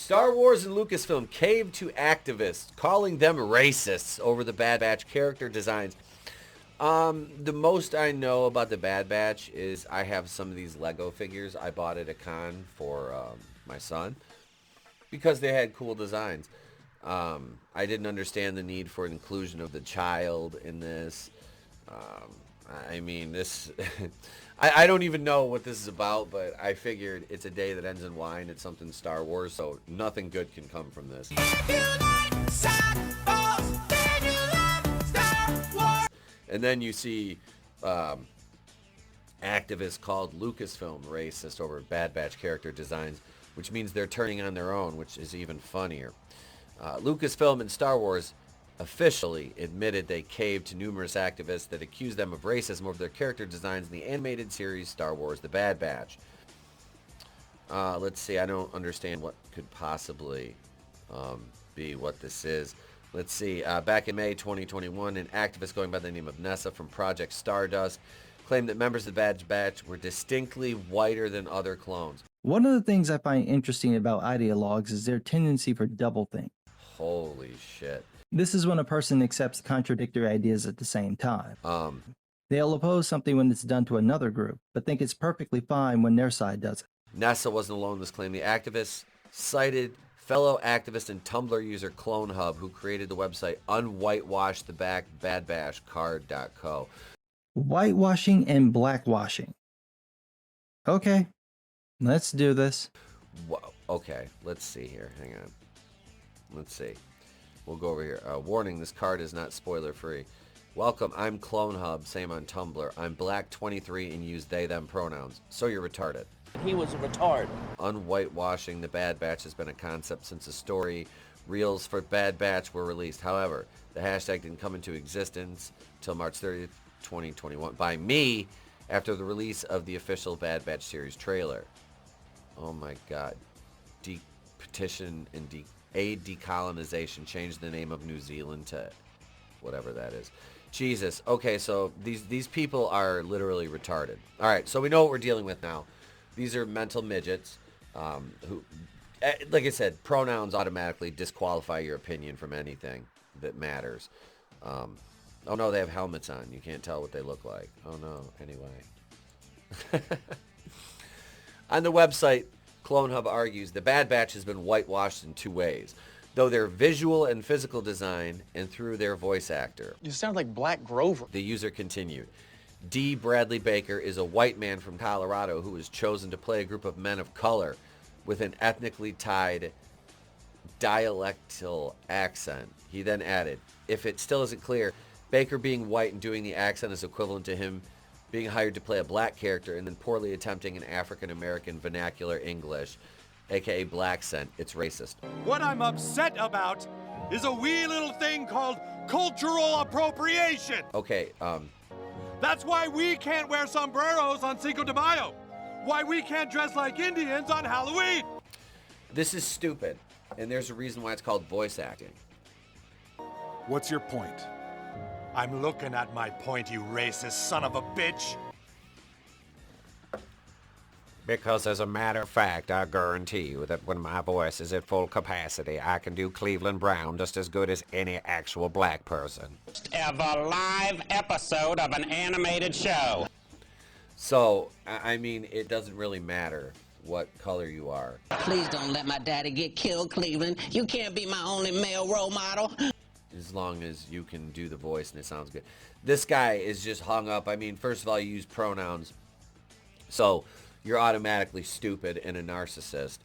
Star Wars and Lucasfilm caved to activists, calling them racists over the Bad Batch character designs. The most I know about the Bad Batch is I have some of these Lego figures I bought at a con for my son because they had cool designs. I didn't understand the need for inclusion of the child in this. I mean, this... I don't even know what this is about, but I figured it's a day that ends in Y and it's something Star Wars, so nothing good can come from this. And then you see activists called Lucasfilm racist over Bad Batch character designs, which means they're turning on their own, which is even funnier. Lucasfilm and Star Wars officially admitted they caved to numerous activists that accused them of racism over their character designs in the animated series Star Wars The Bad Batch. Let's see, I don't understand what could possibly be what this is. Let's see, back in May 2021, an activist going by the name of Nessa from Project Stardust claimed that members of the Bad Batch were distinctly whiter than other clones. One of the things I find interesting about ideologues is their tendency for doublethink. Holy shit. This is when a person accepts contradictory ideas at the same time. They'll oppose something when it's done to another group, but think it's perfectly fine when their side does it. Nessa wasn't alone in this claim. The activists cited fellow activist and Tumblr user Clone Hub, who created the website unwhitewashthebadbashcard.co. Whitewashing and blackwashing. Okay, let's do this. Whoa, okay, let's see here. Hang on. Let's see. We'll go over here. Warning, this card is not spoiler free. Welcome, I'm Clone Hub, same on Tumblr. I'm black 23 and use they them pronouns. So you're retarded. He was a retard. Unwhitewashing the Bad Batch has been a concept since the story reels for Bad Batch were released. However, the hashtag didn't come into existence until March 30th, 2021 by me after the release of the official Bad Batch series trailer. Oh my god. Petition and aid decolonization, change the name of New Zealand to whatever that is. Jesus. Okay, so these people are literally retarded. All right, so we know what we're dealing with now. These are mental midgets who, like I said, pronouns automatically disqualify your opinion from anything that matters. Oh no, they have helmets on. You can't tell what they look like. Oh no, anyway. On the website, Clone Hub argues the Bad Batch has been whitewashed in two ways, though their visual and physical design and through their voice actor. You sound like Black Grover. The user continued. D. Bradley Baker is a white man from Colorado who was chosen to play a group of men of color with an ethnically tied dialectal accent. He then added, if it still isn't clear, Baker being white and doing the accent is equivalent to him being hired to play a black character and then poorly attempting an African-American vernacular English, aka black accent. It's racist. What I'm upset about is a wee little thing called cultural appropriation. Okay, That's why we can't wear sombreros on Cinco de Mayo. Why we can't dress like Indians on Halloween. this is stupid, and there's a reason why it's called voice acting. What's your point? I'm looking at my point, you racist son of a bitch. Because as a matter of fact, I guarantee you that when my voice is at full capacity, I can do Cleveland Brown just as good as any actual black person. Ever live episode of an animated show. So, I mean, it doesn't really matter what color you are. Please don't let my daddy get killed, Cleveland. You can't be my only male role model. As long as you can do the voice and it sounds good. This guy is just hung up. I mean, first of all, you use pronouns. So, you're automatically stupid and a narcissist.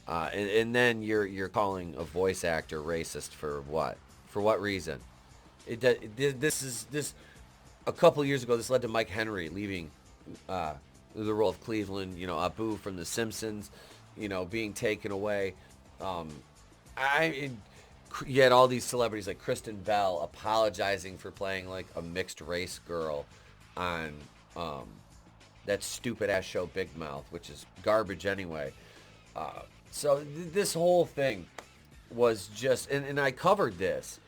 And then you're calling a voice actor racist for what? For what reason? This a couple years ago, this led to Mike Henry leaving the role of Cleveland, you know, Abu from The Simpsons, you know, being taken away. You had all these celebrities like Kristen Bell apologizing for playing like a mixed race girl on that stupid ass show Big Mouth, which is garbage anyway. So this whole thing was just, and I covered this.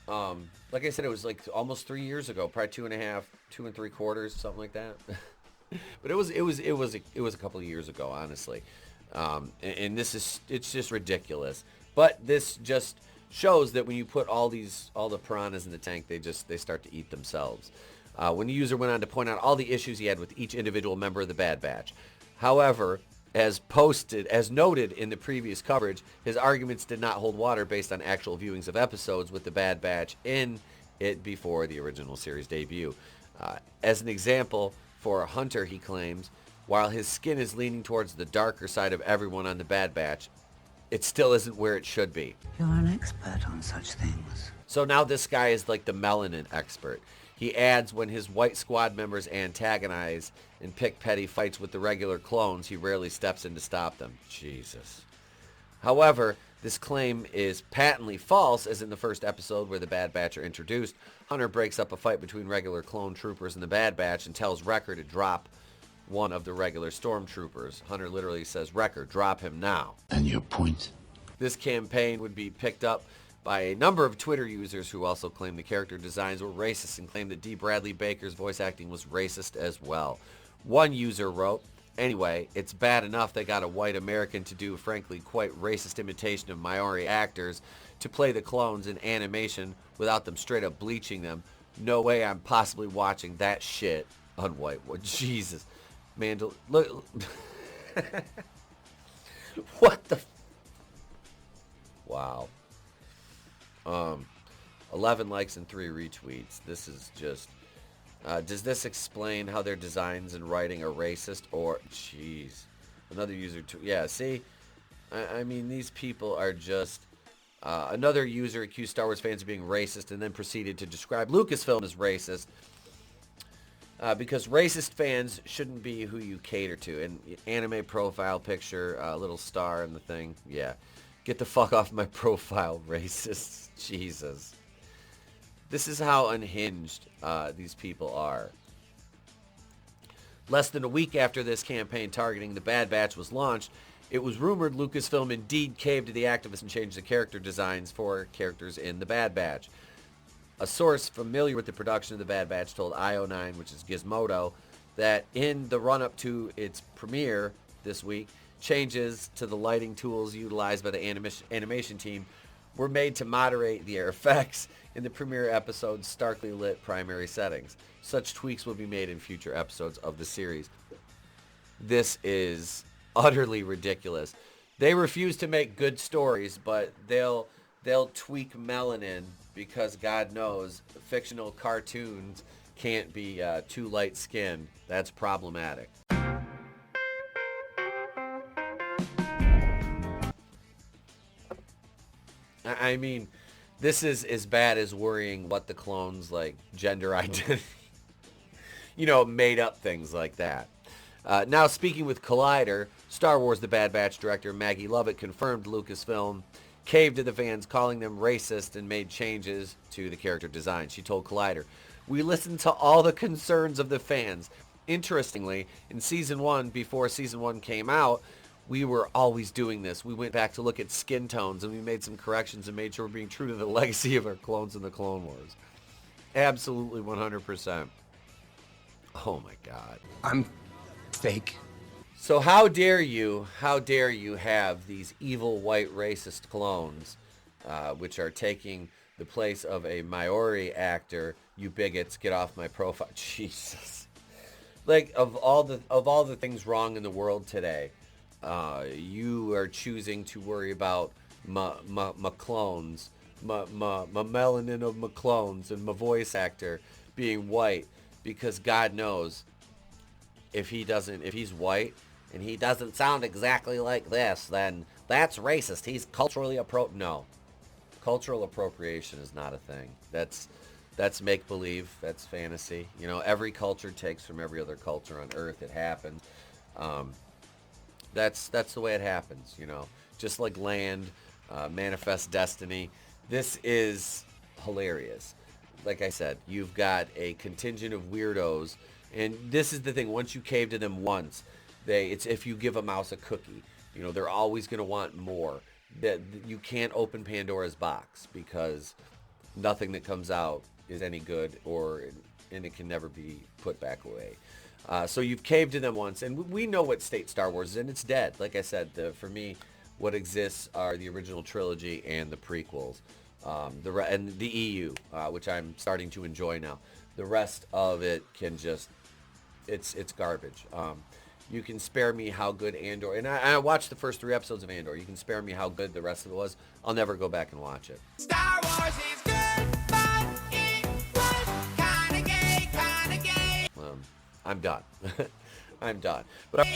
Like I said, it was like almost 3 years ago, probably 2.5, 2 3/4, something like that. But it was a couple of years ago, honestly. And it's just ridiculous. But this just shows that when you put all the piranhas in the tank, they start to eat themselves. When the user went on to point out all the issues he had with each individual member of the Bad Batch. However, as noted in the previous coverage, his arguments did not hold water based on actual viewings of episodes with the Bad Batch in it before the original series debut. As an example, for Hunter, he claims, while his skin is leaning towards the darker side of everyone on the Bad Batch, it still isn't where it should be. You're an expert on such things. So now this guy is like the melanin expert. He adds when his white squad members antagonize and pick petty fights with the regular clones, he rarely steps in to stop them. Jesus. However, this claim is patently false, as in the first episode where the Bad Batch are introduced, Hunter breaks up a fight between regular clone troopers and the Bad Batch and tells Wrecker to drop one of the regular stormtroopers. Hunter literally says, "Wrecker, drop him now." And your point? This campaign would be picked up by a number of Twitter users who also claimed the character designs were racist and claimed that D. Bradley Baker's voice acting was racist as well. One user wrote, "Anyway, it's bad enough they got a white American to do, frankly, quite racist imitation of Maori actors to play the clones in animation without them straight up bleaching them. No way I'm possibly watching that shit on whitewood." Jesus. Mandel, look. What the? Wow. 11 likes and 3 retweets. This is just... does this explain how their designs and writing are racist? Or... Jeez. Another user... Yeah, see? I mean, these people are just... another user accused Star Wars fans of being racist and then proceeded to describe Lucasfilm as racist. Because racist fans shouldn't be who you cater to. And anime profile picture, little star in the thing. Yeah. Get the fuck off my profile, racists. Jesus. This is how unhinged these people are. Less than a week after this campaign targeting the Bad Batch was launched, it was rumored Lucasfilm indeed caved to the activists and changed the character designs for characters in the Bad Batch. A source familiar with the production of the Bad Batch told IO9, which is Gizmodo, that in the run-up to its premiere this week, changes to the lighting tools utilized by the animation team were made to moderate the effects in the premiere episode's starkly lit primary settings. Such tweaks will be made in future episodes of the series. This is utterly ridiculous. They refuse to make good stories, but they'll tweak melanin because God knows fictional cartoons can't be too light-skinned. That's problematic. I mean, this is as bad as worrying what the clones, like, gender identity, made up things like that. Now, speaking with Collider, Star Wars The Bad Batch director Maggie Lovett confirmed Lucasfilm caved to the fans, calling them racist, and made changes to the character design. She told Collider, "We listened to all the concerns of the fans. Interestingly, in Season 1, before Season 1 came out, we were always doing this. We went back to look at skin tones, and we made some corrections and made sure we're being true to the legacy of our clones in the Clone Wars." Absolutely 100%. Oh my God. I'm fake. So how dare you have these evil white racist clones, which are taking the place of a Maori actor? You bigots, get off my profile. Jesus. Like, of all the things wrong in the world today, you are choosing to worry about my clones, my melanin of my clones and my voice actor being white, because God knows if he's white and he doesn't sound exactly like this, then that's racist. He's culturally No. Cultural appropriation is not a thing. That's make-believe. That's fantasy. Every culture takes from every other culture on Earth. It happens. That's the way it happens, Just like land, manifest destiny. This is hilarious. Like I said, you've got a contingent of weirdos, and this is the thing. Once you cave to them once, it's if you give a mouse a cookie. They're always going to want more. That you can't open Pandora's box, because nothing that comes out is any good, and it can never be put back away. So you've caved to them once, and we know what state Star Wars is, and it's dead. Like I said, for me, what exists are the original trilogy and the prequels, and the EU, which I'm starting to enjoy now. The rest of it can just, it's garbage. You can spare me how good Andor, and I watched the first 3 episodes of Andor. You can spare me how good the rest of it was. I'll never go back and watch it. Star Wars is good, but it was kinda gay. I'm done. I'm done. But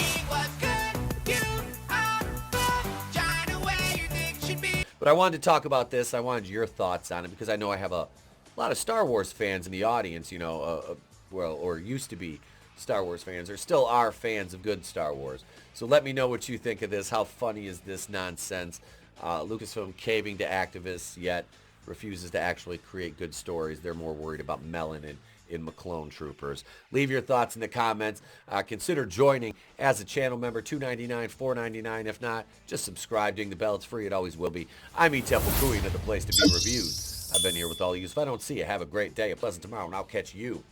I wanted to talk about this. I wanted your thoughts on it because I know I have a lot of Star Wars fans in the audience, you know, or used to be Star Wars fans, or still are fans of good Star Wars. So let me know what you think of this. How funny is this nonsense? Lucasfilm caving to activists, yet refuses to actually create good stories. They're more worried about melanin in McClone Troopers. Leave your thoughts in the comments. Consider joining as a channel member, $2.99, $4.99. If not, just subscribe, ding the bell. It's free. It always will be. I'm Temple Cooey, at the place to be reviewed. I've been here with all of you. If I don't see you, have a great day, a pleasant tomorrow, and I'll catch you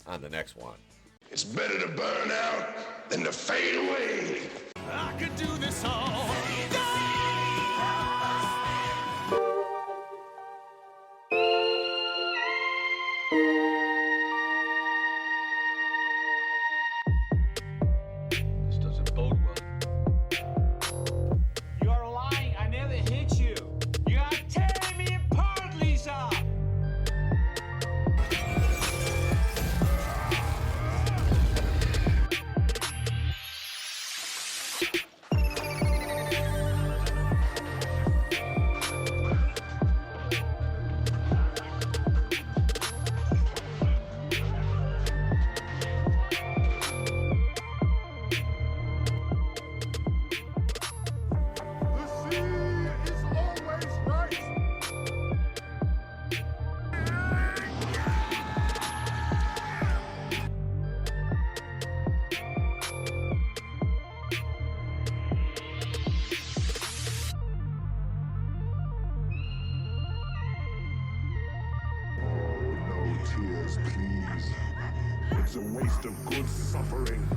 on the next one. It's better to burn out than to fade away. I could do this all. This doesn't bode well. You're lying. I never hit you. You are tearing me apart, Lisa. Tears, please. It's a waste of good suffering.